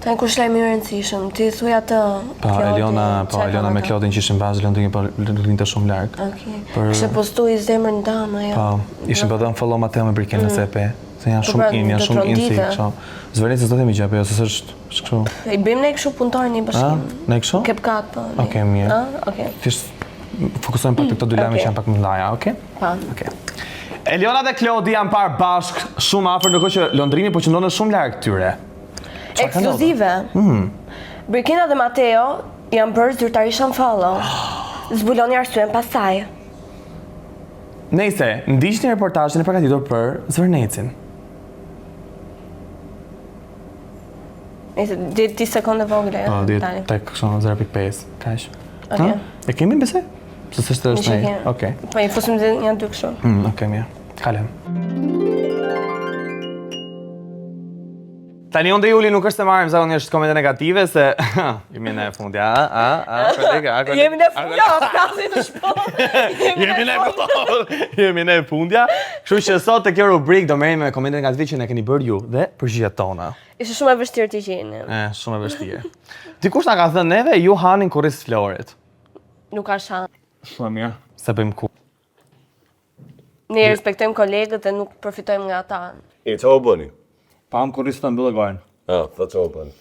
Ta kush lajmi i rëndësishëm, ti thuaj atë. Eliona me Klodin që ishin bashkë Londrin po rrinte shumë larg. Okej. Kishte postuar zemrën dama ja. Po, ishin po dhënë follow ma temën për në CP. Se janë shumë janë shumë insi kështu. Zvërejtë s'do themi gjë, jo se është kështu. I bëjmë ne kështu punëtar në bashkim. Ne kështu? Kepkat po. Okej, mirë. Okej. Thjesht fokusojmë pak te këto dy lajme që janë pak më mëdha, okay? Po. Okej. Eliona dhe Klodi janë parë bashkë shumë afër, ndërkohë që Londrini po qëndronë shumë larg këtyre. Ekskluzive. Birkina dhe Mateo janë bërë zyrtarisht unfollow. Zbuloni arsyen pastaj. Nëse ndiqni reportazhin e përgatitur për Zvërnecin. Nëse 10 sekonda vogla. Po, 10 tek 0.5. Kaq. Okej. E kemi besoj? Se s'është ne. Okej. Po i fusim janë dy kështu. Okej, mirë. Kalem. Tani unë dhe Juli nuk është se marrim zakonisht komente negative se jemi në fundja, kolega. Jemi në fundja, flasim në shport. Jemi në fundja. Kështu që sot te kjo rubrikë do merrem me komente negative që ne keni bërë ju dhe përgjigjet tona. Ishte shumë e vështirë të gjeni. Shumë e vështirë. Dikush na ka thënë neve ju hanin kurriz florit. Nuk ka shans. Shumë mirë. Se bëjmë ku. Ne respektojmë kolegët dhe nuk përfitojmë nga ata. Çfarë u bëni? Pam kurriz të mbyllë gojën. Çfarë u bëni?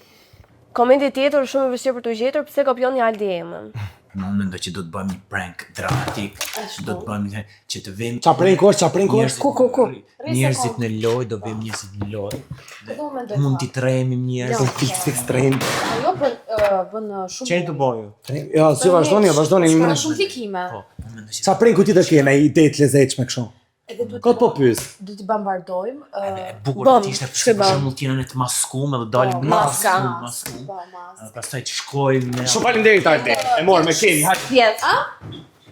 Komenti tjetër shumë e vështirë për të gjetur pse kopjoni Aldi emën. Unë mendoj që do të bëjmë një prank dramatik, do të bëjmë që të vëmë Qa prank është? Ku? njerëzit në lojë, do vëmë njerëzit në lojë. Mund t'i trehemi njerëz. Fix trend. Jo bën shumë. Çfarë do bëju? Jo, si vazhdoni. Ka shumë fikime. Qa prank ti të kena ide të lezetshme kështu? Kot po pyes. Do t'i bombardojmë. Bukur të ishte për shembull ti në të maskuar edhe dalim maskuar. Pastaj të shkojmë. Shumë faleminderit Arti. E morë me keni. Yes.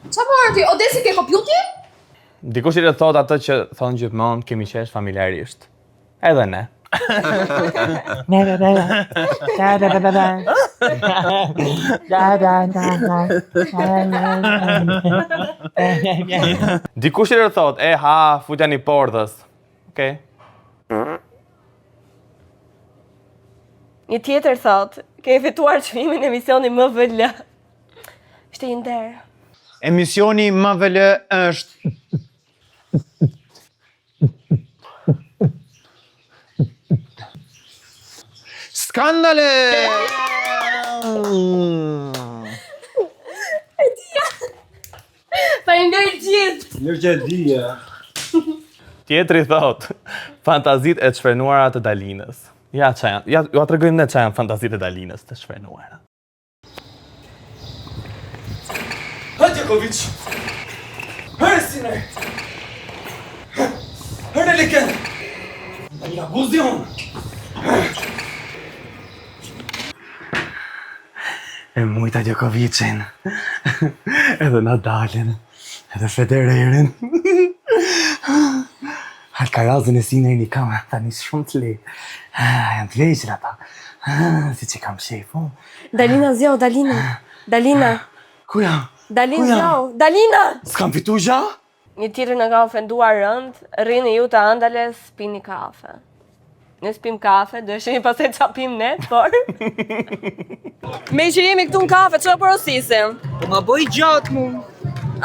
Çfarë bën ti? Odesi ke kompjuti? Dikush i thot atë që thonë gjithmonë kemi qesh familjarisht. Edhe ne. Dikush i thot, futja një portës. Okej. Një tjetër thot, ke fituar çmimin e emisioni MVL. Ishte një nder. Emisioni MVL është skandale! Faleminderit gjithë. Mirë që e dija. Tjetri thot, fantazit e të shfrenuara të Dalinës. Ja, ju a tregojmë ne çfarë janë fantazit e Dalinës të shfrenuara. Hadjakovic! Hërë sinër! Hërë në leken! Ja guzion! E mujta Djokovicin, edhe Nadalin, edhe Federerin. Alcarazin e Sinner i kam, tani shumë të lejtë. Janë të veqër ata, si që kam shefu. Dalina zjo, Dalina. Ku jam? Dalina zjo, Dalina! S'kam fitu gja? Një tjetër në ka ofenduar rënd, rrini ju të Andales, pini kafe. Ne s'pim kafe, do shemi pastaj qa pim ne, por... Me që jemi këtu në kafe, që porosisim? Po ma bëj gjatë mu.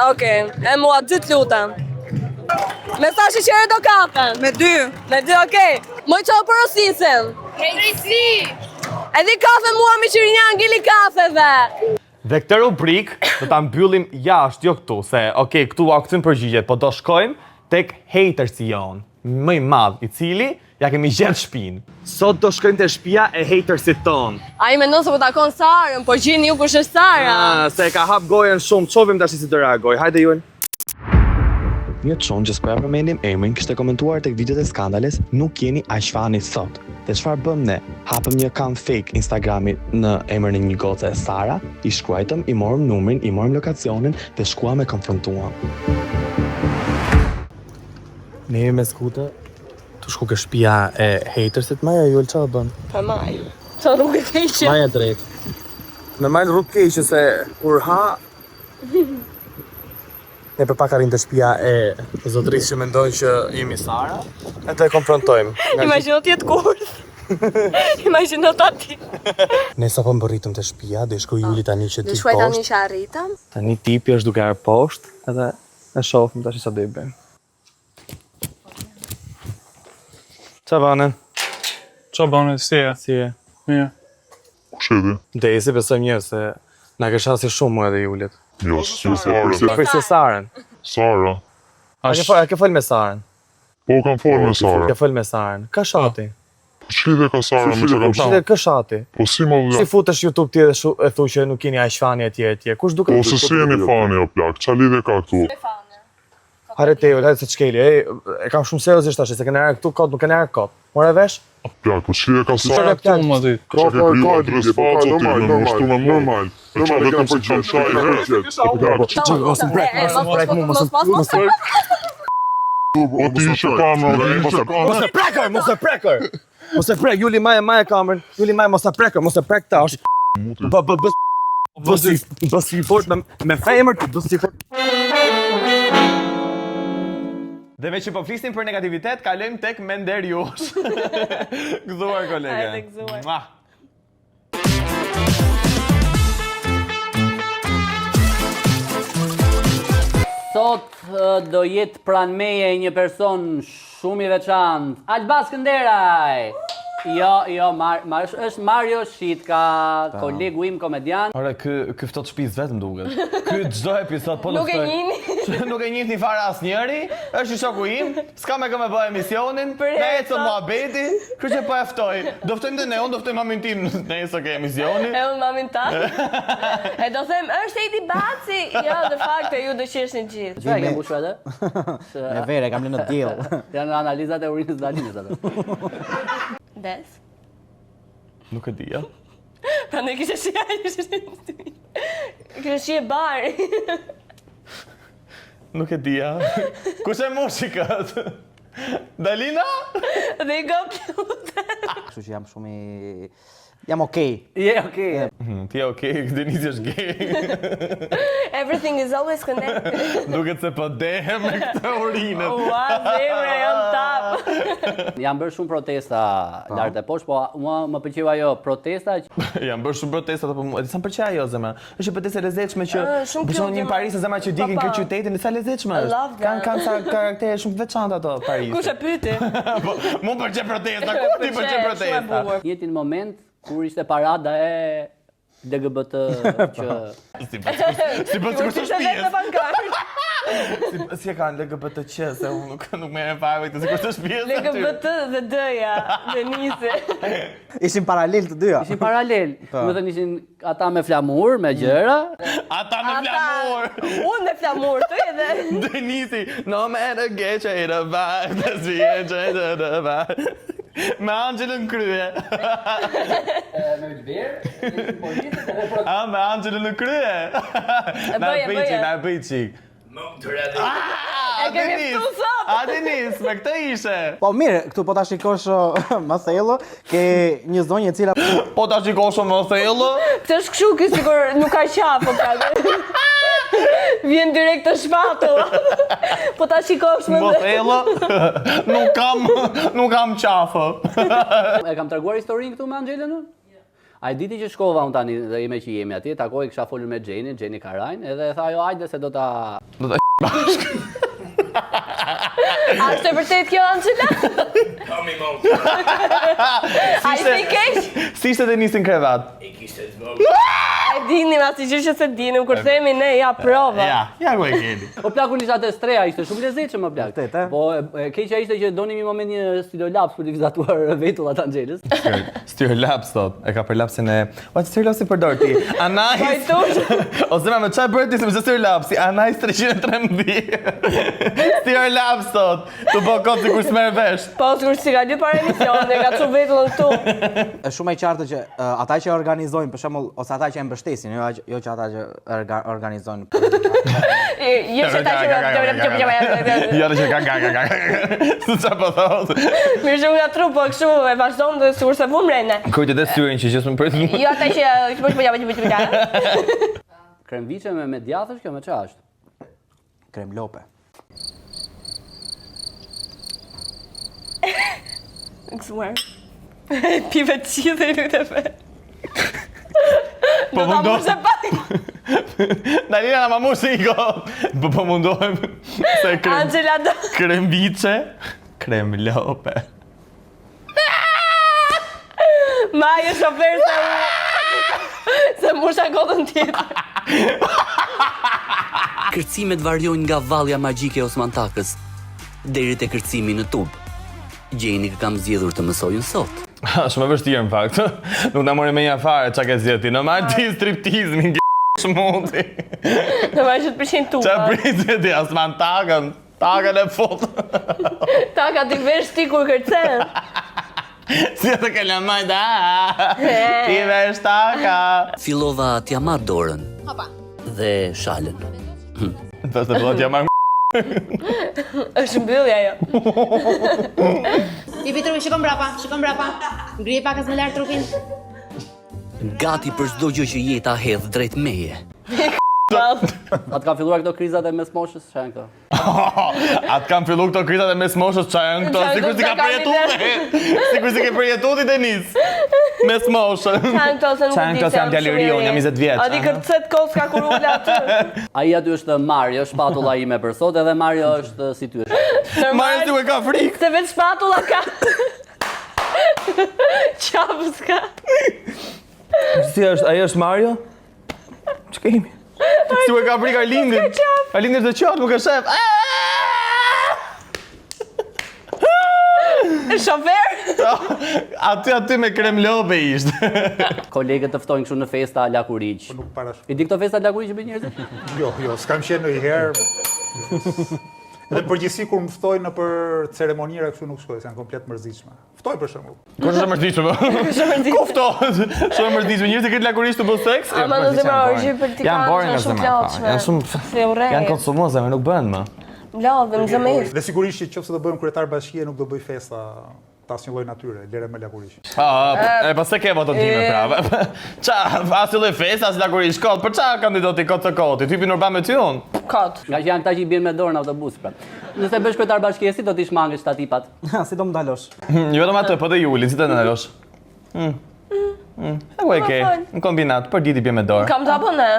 Okej, e mua, 2 të lutem. Me sa sheqere do kafe? Me 2. Me 2, okej. Moj që porosisim? Krejtësi! Edhe kafe mua me qirinja ngili kafeve. Dhe këtë rubrik do ta mbyllim jashtë, jo këtu, se okej, këtu a këtym përgjigjet, po do shkojmë tek hatersi jon, më i madh, i cili ja kemi gjetë shtëpinë. Sot do shkojmë te shtëpia e hatersit ton. Ai mendon se po takon Sarën, po gjini ju kush është Sara. Se ka hap gojën shumë, çovim tash si të reagoj. Hajde Juel. Një çon që s'po ja përmendim emrin, kishte komentuar tek videot e skandales, nuk jeni aq fani sot. Dhe çfarë bëm ne? Hapëm një account fake Instagrami në emrin e një goce e Sara, i shkruajtëm, i morëm numrin, i morëm lokacionin dhe shkuam e konfrontuam. Ne jemi me skutë, tu shku ke shtëpia e hatersit, Maja Juel çfarë bën? Po maj. Çfarë rrugë keqe? Maja drejt. Normal rrugë keqe se kur ha ne për pak arrim të shtëpia e zotërisë që mendojnë që jemi Sara, e të konfrontojmë. Imagjino ti jetë kurth. Imagjino tati. Ne sa po mbërritëm të shtëpia, do shkoj Juli tani që ti Shkoj tani poshtë. që arritëm. Tani tipi është duke arë poshtë, edhe e shohim tash sa do i bëjmë. Qa banen? Qa bane, si e? Si e? Mirë. Kushedi? Desi, besoj mirë se na ke shansi shumë mua dhe Julit. Jo, s'u fare. Për se Saren. Sara. A ke fol me Saren? Po kam folë me Sara. Ke fol me Saren. Ka shati? Po ç'lidhje ka Sara me që kam Shite kë shati? Po si më Si futesh YouTube ti dhe e thu që nuk keni aq fani etj. Kush duket? Po se si jeni fani o plak, qa lidhje ka këtu? Hare Teo, hajde se çkeli. E kam shumë seriozisht tash, se kena erë këtu kot, nuk kena erë kot. More vesh? Plak, po ç'lidhje ka Sara? Çfarë plan? Më dy. Ka që kriju adres faca ti, me mështu me normal. E qa vetëm për që shaj herë. Mos prek mu, mos O ti që kamerën, mos e prekër, mos e prekër. Mos e prek, Juli ma e kamerën. Juli ma mos e prekër, mos e prek tash. Bës i fort me femër, bës i fort. Dhe me që po flisnim për negativitet, kalojmë tek Mender Jush. Gëzuar kolege. Hajde gëzuar. Sot do jetë pranë meje një person shumë i veçantë. Albas Skënderaj! Jo, është Mario Shitka, kolegu im komedian. Ore, ky ftohtë shtëpis vetëm duket. Ky çdo episod po Nuk e njihni. Nuk e njihni fare asnjëri. Është i shoku im, s'ka me kë me bëj emisionin. Ne ecëm muhabeti, kështu që po e ftoj. Do ftojmë dhe ne, unë do ftoj mamin tim nëse ke emisioni. E unë mamin ta. E do them, është Edi Baci. Jo, në fakt ju do qeshni gjithë. Çfarë ke mbushur atë? Me vere, kam lënë në diell. Janë analizat e urinës Dalinës atë. Des. Nuk e di, ja. Pra ne kishe shia. Kishe shie bari. Nuk e di, ja. Kush e moshi kët? Dalina? Dhe i goplutë. Kështu që jam shumë i... Jam okej. Je okej. Ti je okej, Denisi është gay. Everything is always connected. Duket se po dehem me këtë urinë. Ua, zemre, jam tap. Jam bërë shumë protesta lart e poshtë, po mua më pëlqeu ajo protesta që Jam bërë shumë protesta, po sa më pëlqej ajo zemra. Është një protestë e lezetshme që shumë për shembull cute, një Paris zemra që dikin këtë qytetin, sa lezetshme I është. love that. Kanë sa karaktere shumë të veçanta ato Paris. Kush e pyeti? Po, mu pëlqen protesta, ku ti pëlqen protesta? njëtin moment kur ishte parada e LGBT që Si pas kur të Ishte vetë në bankarë. Si e kanë LGBTQ, se unë nuk merrem fare këtë, sikur të shtëpisë. LGBT dhe D-ja, Denise. Ishin paralel të dyja. ishin paralel. Do të thënë ishin ata me flamur, me gjëra. Ata me flamur. Unë me flamur, të edhe. Denisi, no matter get you the vibe, let's be enjoy the vibe. Me Angelën krye. Me Ulver, Me Angelën në krye. Na bëj qik. E kemi ftu sot. A Denis, me këtë ishe. Po mirë, këtu po ta shikosh Marcelo, ke një zonjë e cila Po ta shikosh më thellë. Këtë është këshu ky sigur nuk ka qafë, ka. Vjen direkt të shpatulla. Po ta shikosh më Më thellë. Nuk kam qafë. e kam treguar historinë këtu me Angelën unë? A e diti që shkova unë tani dhe ime që jemi atje, takoj kisha folur me Gjeni Karajn, edhe tha jo hajde se do ta... A është e vërtet kjo, Angela? A ishte i keq? Si ishte Denisi në krevat? A e dini, asnjë gjë që se dinim, kur themi ne, ja prova. Ja ku e keni. Po plakun isha te streja, ishte shumë lezetshëm më plak. Vërtet, Po e keqja ishte që donim një moment një studiolaps për të vizatuar vetullat Angelës. Styrlaps thot, e ka për lapsin e... O, styrlapsi përdor ti? Anais... O zema me qaj bërë ti se me që styrlapsi? Anais 313. Styrlaps thot, të po kotë si kur s'merë vesh. Po, sikur si ka dy para emisione, ka çu vetullën këtu. është shumë e qartë që ata që organizojnë, për shembull, ose ata që e mbështesin, jo që ata që organizojnë. Jo që ta që... Ja dhe që ka. Së që po thot. Mirë që nga tru, po kështu e vazhdojmë dhe sigur se vun mrejnë. Kujtë dhe syrin që gjithë më përtë më. Jo ata që... Kremviçe me djathësh, kjo me ç'a është? Krem lope. Gëzuar. Pive të qithë i luteve. Po mundohem. Dalina na mamush i go. Po mundohem se Angela do. krembiçe, krem lope. Maja shofer se musha godën tjetër. Kërcimet varjojnë nga vallja magjike e Osmantakës deri te kërcimi në tub. Gjeni që kam zgjedhur të mësojnë sot. Shumë e vështirë në fakt. Nuk na mori me një afare çka ke zgjeti. Në marti striptizmin shmundi. Në marrë që të përshin tuba. Qa prizve ti asman takën e fot. Taka t'i vesh ti kur kërcen. Si e të kella majda, ti vesh taka. Fillova t'ja marr dorën. Dhe shalën. Të fillot t'ja marr Është mbyllja jo. Pipi trupi, shikon brapa. Ngrije pak as më lart trupin. Gati për çdo gjë që jeta hedh drejt meje. Atë kanë filluar këto krizat e mesmoshës, çfarë janë këto? Atë kanë fillu këto krizat e mesmoshës, çfarë janë këto? Sikur si ka përjetuar. Sikur si ke përjetuar ti Denis. Mesmoshën. Çan këto se nuk Çan këto se jam djalëri, unë jam 20 vjeç. A di kërcet koska kur ula aty. Ai aty është Mario, shpatulla ime për sot, edhe Mario është si ty është. Mario ti u e ka frikë. Se vetë shpatulla ka. Qafës ka. Si është, ai është Mario? Ç'ka kemi? Si u e ka frikë Arlindit? Arlindit të qatë, më ka shef. Shofer? Aty me krem lope ishte. Kolegët të ftojnë kështu në festa lakuriq. Nuk parash. I di këto festa lakuriq me njerëzit? Jo, s'kam qenë ndonjëherë. Edhe përgjithësi kur më ftojnë në për ceremonira kështu nuk shkoj, se janë komplet mërzitshme. Ftoj për shembull. Kush është mërzitshme? Ku ftohet? Shumë mërzitshme. Njerëzit që këtë lakuriq të bëjnë seks? Ama në zemra origji për t'i kanë janë shumë plotshme. Janë shumë janë konsumuese, nuk bëhen më. Mlodhem zemër. Dhe sigurisht që nëse do bëjmë kryetar bashkie nuk do bëj festa tas një lloj natyre, lere me lakuriq. E pas se ke voto time prave. Qa, as lloj festa, as lakuriq kot, për qa kandidati kot të koti? Typi Urban me ty unë? Kot. Nga që janë këta që i bjen me dorë në autobus, pra. Nëse bësh kryetar bashkie, si do t'ish mangësh këta tipat? Si do më dalosh? Jo vetëm atë, po dhe Julin, si të ndalosh? E ku e ke? Në kombinat, për ditë i bjen me dorë. Kam të apo ne?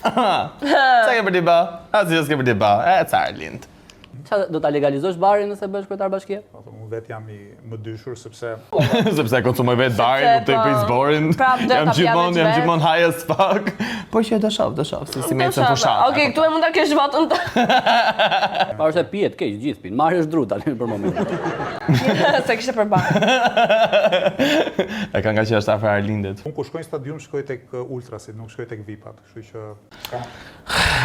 Qa ke për t'i ba? Asi s'ke për t'i ba? E, ca Arlind. Qa do t'a legalizosh barin nëse bësh kryetar bashkie? Unë vetë jam i më dyshur sepse Sepse konsumoj vetë barin, nuk të i pris borin. Jam gjithmonë high as fuck. Por që do shoh, si me të fushat. Okej, këtu e mund ta kesh votën të. Pa është e pijet, keq, gjithë pinë. Marrë është drut tani për momentin. Se kishte për bar. E ka nga që është afër Arlindit. unë kur shkoj në stadium shkoj tek ultrasit, nuk shkoj tek VIP-at, kështu që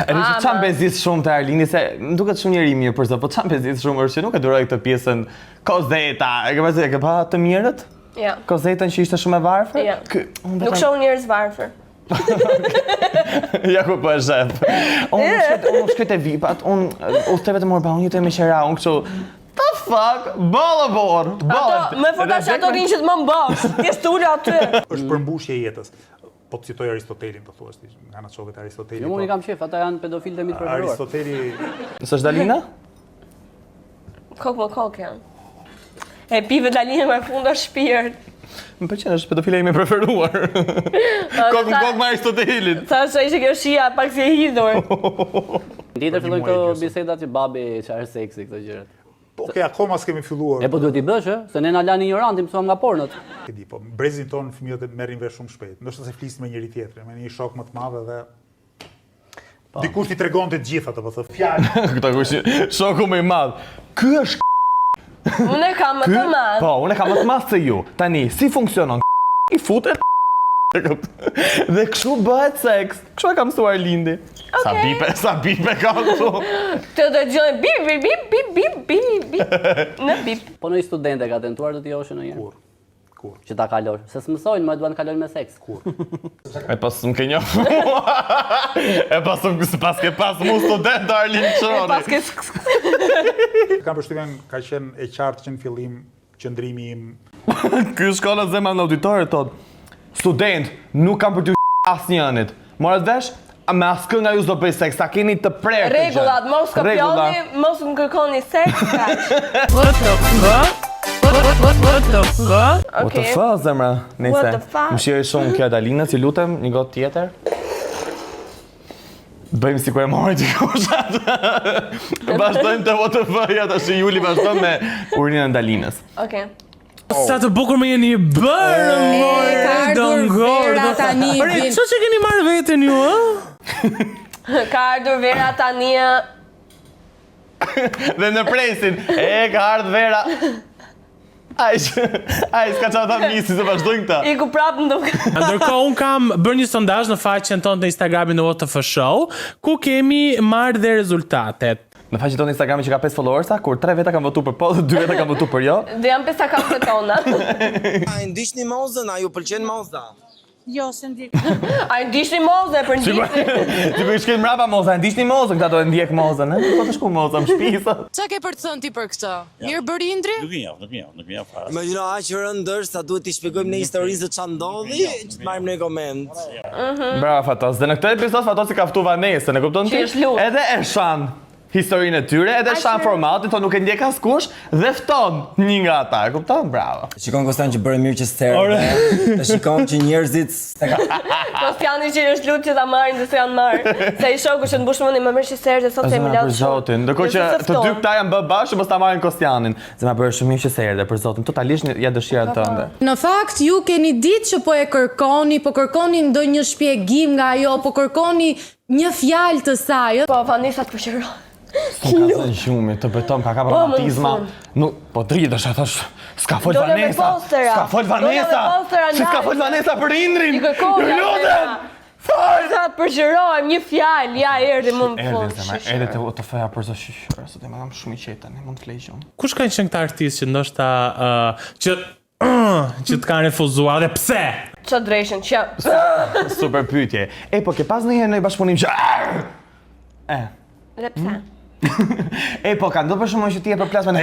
E di që çam bezit shumë të Arlindit, se më duket shumë njeri mirë për sa, po çam bezit shumë është që nuk e duroj këtë pjesën Kozeta. E ke pa të mirët? Ja. Kozetën që ishte shumë e varfër? Ja. Nuk shoh njerëz varfër. Ja ku po e shef. Unë nuk shkoj te VIP-at, unë udhte vetëm Urban, unë jetoj me qera, unë kështu the fuck, ballabor. Ato, më forta që ato rinë që të më mbosh. Ti stule aty. është përmbushje e jetës. Po të citoj Aristotelin, po thuash ti, nga na çovet Aristoteli. Jo, unë i kam qef, ata janë pedofilët e mi të preferuar. Aristoteli S'është Dalina? Kok më kok janë. E pive Dalina me fund është shpirt. Më pëlqen, është pedofila ime preferuar. Kok me Aristotelin. Thashë ishte kjo shia pak si e hidhur. Tjetër fillojnë këto bisedat që babi çfarë seksi këto gjërat. Po okay, akoma s'kemi filluar. E po duhet i bësh, se ne na lani ignoranti, mësuam nga pornot. E di, po brezin ton fëmijët e merrin vesh shumë shpejt. Ndoshta se flisin me njëri tjetrin, me një shok më të madh dhe dikush i tregonte të gjitha ato, po thë fjalë. Këta kush shoku më i madh. Ky është Unë e kam më të madh. Po, unë e kam më të madh se ju. Tani, si funksionon? I futet dhe kështu bëhet seks. Kështu e kam mësuar Lindi. Sa bipe ka këtu. Të dëgjoj bip bip bip bip bip bip. Në bip. Po në studente ka tentuar të t'i joshë ndonjëherë. Kur? Që ta kalosh. Se s'mësojnë, më duan të kalojnë me seks. Kur? E pas më ke njoh. E pas ke pas mu student Arlind Çroni. Pas ke Kam përshtypjen ka qenë e qartë që në fillim qëndrimi im Ky shkolla zemra në auditore thot. Student, nuk kam për t'ju asnjënit. Morët vesh? Me askë nga ju s'do bëj seks, sa keni të prerë të gjë. Rregullat, mos kopjoni, mos më kërkoni seks. What the fuck? What the fuck, zemra? What the fuck? Më shirë shumë kjo Dalinës, ju lutem, një gotë tjetër. Bëjmë si ku e mori që kushat. Vazhdojmë të what the fuck-ja, tash Juli vazhdojmë me urinë e Dalinës. Okej. Sa të bukur më jeni bërë, more, ka ardhur Vera tani. Ore, ço që keni marrë veten ju, ë? Ka ardhur Vera tani. Dhe në presin, ka ardhur Vera. Ai s'ka qa ta misi se vazhdojnë këta. I ku prapë në duke. Ndërkohë, unë kam bërë një sondazh në faqen tonë të Instagramin në WTF Show, ku kemi marrë dhe rezultatet. Në faqen tonë Instagramin që ka 5 followersa, kur 3 veta kanë votu për po dhe 2 veta kanë votu për jo. Dhe janë 5 akaunt tona. A i ndishni mozën, a ju pëlqen moza? Jo, se ndik. A i ndishni moze për ndishni? Sigur i shkel mrapa moza, ndishni mozën, këta do e ndjek mozën, po të shku moza më shpisa. Qa ke për të thënë ti për këtë? Mirë bëri Indri? Nuk një javë fare. Imagjino aq rëndër sa duhet t'i shpjegojmë në historisë se ç'a ndodhi, që të marrim në koment. Bravo Fatos, dhe në këtë episod Fatosi ka ftu Vanesën, e kupton ti? Që është lutë. Edhe e shan historinë e tyre, edhe shan formatin, to nuk e ndjek askush dhe fton një nga ata, e kupton? Bravo. Shikon Kostan që bëre mirë që sterë. Dhe shikon që njerëzit Kostiani që është lutë që ta marrin dhe se janë marrë. Se i shoku që në bush mëni më mërë që serë dhe sot se mi latë Për zotin, ndërkohë që të dy këta janë bë bashkë, mos ta marrin Kostianin. Zema bërë shumë mirë që se erdhe, për zotin, totalisht ja dëshirat tënde. Në fakt, ju keni ditë që po e kërkoni, po kërkoni ndonjë shpjegim nga ajo, po kërkoni një fjalë të saj. Po, Vanessa të përqëroj. S'ka zënë gjumi, të betom ka romatizma. Nuk, po dritësh e thosh, s'ka fol Vanessa. S'ka fol Vanessa. S'ka fol Vanessa për Indrin. I kërkoj. Ju lutem. Fal. Sa të përqërojmë një fjalë, ja erdhi më në fund. Erdhe të feja për zë shishërë, sot e më kam shumë i qeta, ne mund të flej gjumë. Kush kanë qenë këta artistë që ndoshta që të kanë refuzuar dhe pse? Qa drejshin, që... Super pyetje. Po ke pas ndonjëherë në bashkëpunim që... Dhe pse? Po ka ndodhur për shkakun që ti e përplas me ne.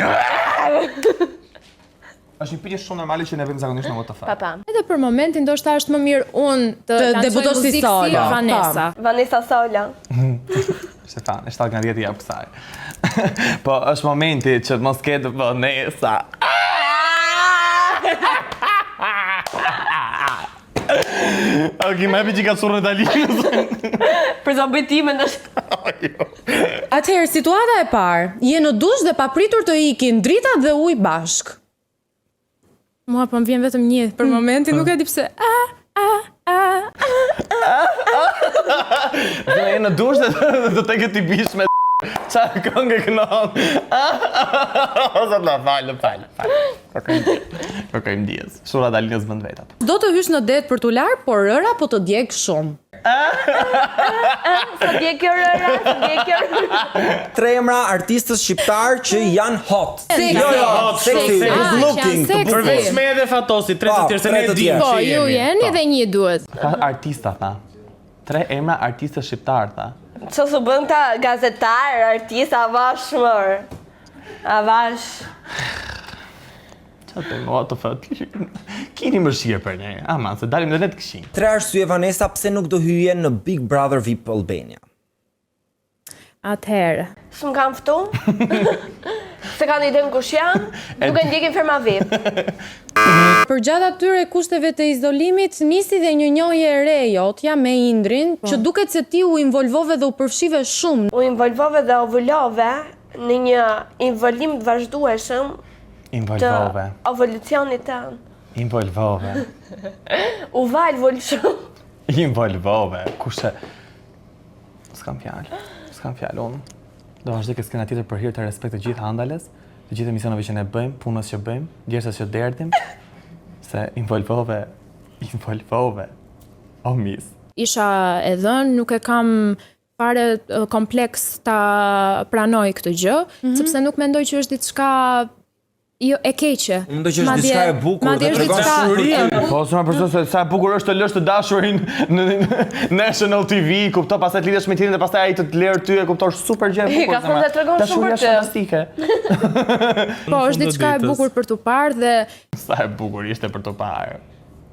Është një pyetje shumë normale që ne vëmë zakonisht në WTF. Pa. Edhe për momentin ndoshta është më mirë unë të debutosh si Sola. Vanessa. Vanessa Sola. Se fan, është 7 nga 10 jap kësaj. Po është momenti që mos ketë Vanessa. Okej, më e që ka surën e Dalinës. Për zabitime në Atëherë, situata e parë, je në dush dhe papritur të ikin drita dhe ujë bashk. Mua po më vjen vetëm një, për momentin nuk e di pse. Dhe e në dush dhe do të këtë i bish me qa këngë e kënon. Ose të falë. Kërkojmë dijes. Shura Dalinës bënd vetat. Do të hysh në det për t'u larë, por rëra po të djeg shumë. Sa dje kjo rëra, sa dje kjo rëra. 3 emra artistës shqiptar që janë hot. Sexy, good looking. Përveç me edhe Fatosi, 3 të tjerë se ne dimë. Po, ju jeni dhe një duhet. Artista, tha. 3 emra artistës shqiptar, tha. Që su bën ta gazetar, artist, avash mërë. Avash. Qa të mua të fëtë, kini më shqie për ne, ama, se dalim dhe vetë këshin. 3 arsye Vanessa pse nuk do hyje në Big Brother VIP Albania. Atëherë. S'm kam ftu. Se kanë iden kush janë, nuk e ndjekin firma VIP. Përgjatë atyre kushteve të izolimit, nisi dhe një njohje e re jotja me Indrin, që duket se ti u involvove dhe u përfshive shumë. U involvove dhe ovullove në një involim të vazhdueshëm të evolucionit tënë. Involvove. U valvull shumë. Involvove. Kushe... S'kam fjallë, unë. Do vazhdoj këtë skena tjetër për hir të respekt të gjithë Handales, të gjithë emisioneve që ne bëjmë, punës që bëjmë, djersës që derdim, se involvove, o mis. Isha e dhënë, nuk e kam fare kompleks ta pranoj këtë gjë, sepse nuk mendoj që është diçka jo e keqe. Mendoj që është diçka e bukur dhe tregon shurime. Po, s'ma përso se sa e bukur është të lësh të dashurin në National TV, kupto, pastaj të lidhesh me tjetrin dhe pastaj ai të lërë ty, e kupton, super gjë e bukur. Ka thënë se tregon shumë për të. Fantastike. Po, është diçka e bukur për t'u parë dhe sa e bukur ishte për t'u parë.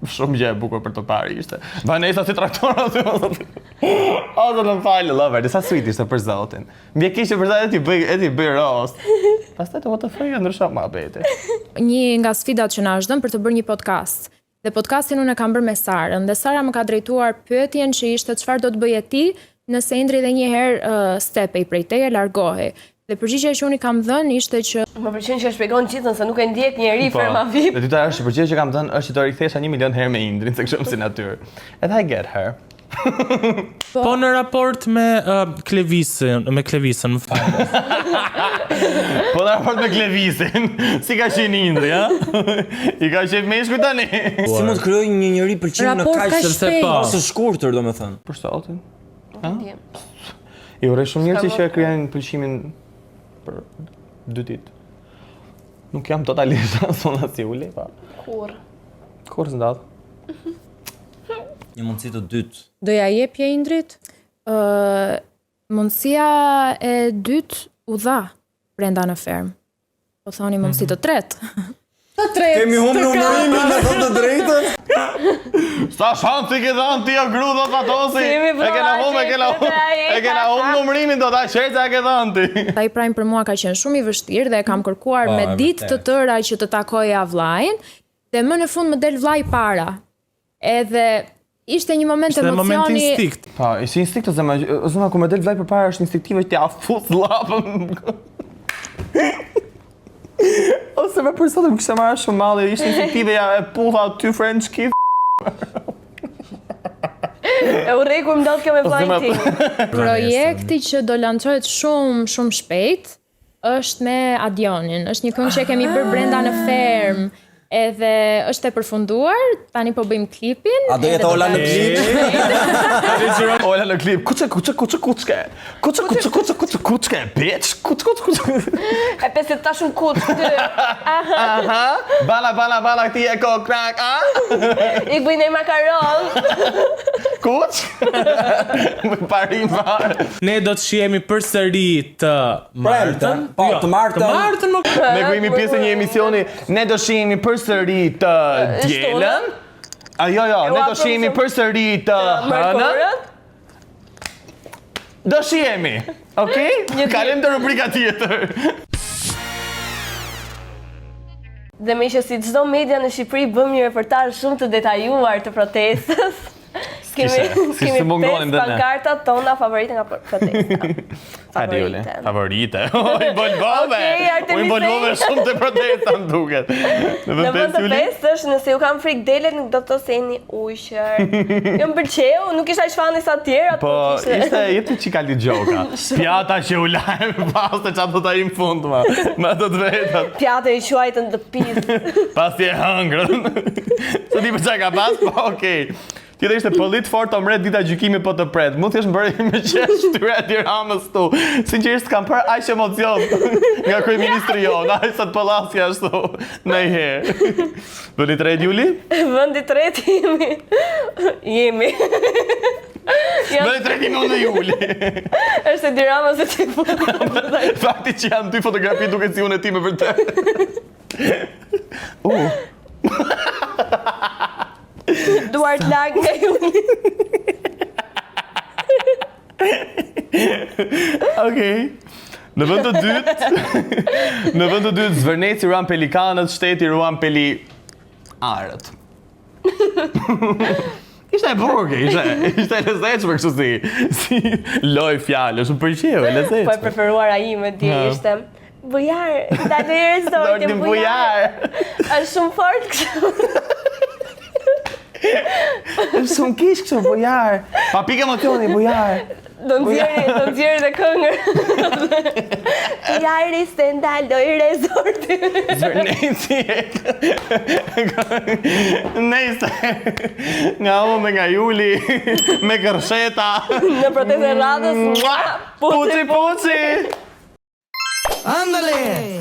Shumë gjë e bukur për t'u parë ishte. Vanessa si traktor aty. O, do në falë, lover, disa sweet ishte për zotin. Mje kishe për zotin e ti bëj rost. Pastaj të what the fuck, ndrysho ma beti. Një nga sfidat që na është dhënë për të bërë një podcast. Dhe podcastin unë e kam bërë me Sarën, dhe Sara më ka drejtuar pyetjen që ishte çfarë do të bëje ti nëse Indri edhe një herë stepej prej teje, largohej. Dhe përgjigjja që unë i kam dhënë ishte që Më pëlqen që e shpjegon gjithën se nuk e ndjek njeri ferma VIP. Dhe dyta është që përgjigjja që kam dhënë është që do rikthesha 1 milion herë me Indrin, se kështu si natyrë. And I get her. Po në raport me Klevisën, më falë. Po në raport me Klevisin, si ka qenë Indri, ha? I ka qenë meshkuj tani. Si mund të krijoj një njeri pëlqim në kaq ose shkurtër, domethënë. Për sotin. I urrej shumë njerëz që krijojnë pëlqimin për 2 ditë. Nuk jam totalisht asona si uli, pa. Kur s'ndodh. Një mundësi të dytë. doja jepje Indrit. Mundësia e dytë u dha brenda në ferm. Po thoni mundësi të tretë. Të tretë. Kemi humbur numërimin me thotë të drejtën. Sa shansi ke dhënë ti o gru do të atosi? E kena humbur numërimin do ta qerca e ke dhënë ti. Ai prajm për mua ka qenë shumë i vështirë dhe e kam kërkuar me ditë të tëra që të takoja vllajin, dhe më në fund më del vllai para. Edhe ishte një moment emocioni. Ishte moment instinkt. Pa, ishte instinkt ose kur më del vllai përpara është instinktive që t'ja fut llapën. Ose me për sot më kishte marrë shumë malli, ishte instinktive ja e pulla 2 French kiss. E urrej kur më ndodh kjo me vllajin tim. Projekti që do lançohet shumë shpejt është me Adionin. Është një këngë që kemi bërë brenda në ferm. Edhe është e përfunduar, tani po bëjmë klipin. A do jetë Ola në klip? Ola në klip. Kuçke. Bitch. E pesë tash un kuç ty. Aha. Bala ti e ko crack, a? Ik bëj një makaron. Kuç? Më parim fare. Ne do të shihemi përsëri të martën. Po, të martën. Të martën më. Ne bëjmë pjesë një emisioni, ne do shihemi përsëri të dielën. Jo, ne do shihemi përsëri të hënën. Do shihemi, okay? Kalem të rubrika tjetër. Dhe me që si çdo media në Shqipëri bëm një reportazh shumë të detajuar të protestës. Kemi 5 pankartat tona favorite nga protesta. Favorite. Oj, bolbove! Oj, bolbove shumë të protesta më duket. Në vend të festësh, nëse ju kam frikë delet, nuk do të thoseni ujshër. Jo më pëlqeu, nuk isha shfani sa tjera. Po, ishte jetë çikali gjoka. Pjata që u lajmë pas të çfarë do ta im fund ma. Ma do të vetat. Pjata i quajtën të pis. Pas je hëngrën. Sa di për çka ka pas? Po, okay. Tjetër ishte polit fort o mret dita gjykimi po të pret. Mund t'jesh më bërë me qesh shtyre e Tiranës tu. Sinqerisht kam për aq emocion nga kryeministri jon, aq sa të pallasja ashtu ndonjëherë. Vendi 3 Juli? Vendi 3 jemi. Vendi 3 në Juli. Është Tirana se ti po. Fakti që janë 2 fotografi duket si unë e ti me vërtet. Duart lag nga Juli. Okej. Në vend të dytë, Zvërneci ruan pelikanët, shteti ruan arët. Ishte e bukur, ishte e lezetshme kështu si loj fjalësh, më pëlqeu, e lezetshme. Po e preferuara ime ti ishte bujar, ta të resortin bujar. Është shumë fort kështu. Është shumë kish kështu bujar. Pa pikë emocioni bujar. Do nxjerrë dhe këngër. Bujari stendal do i resorti. Zvërneci. Nejse. Nga unë dhe nga Juli me kërsheta. Në protestë e radhës. Puci. Andale!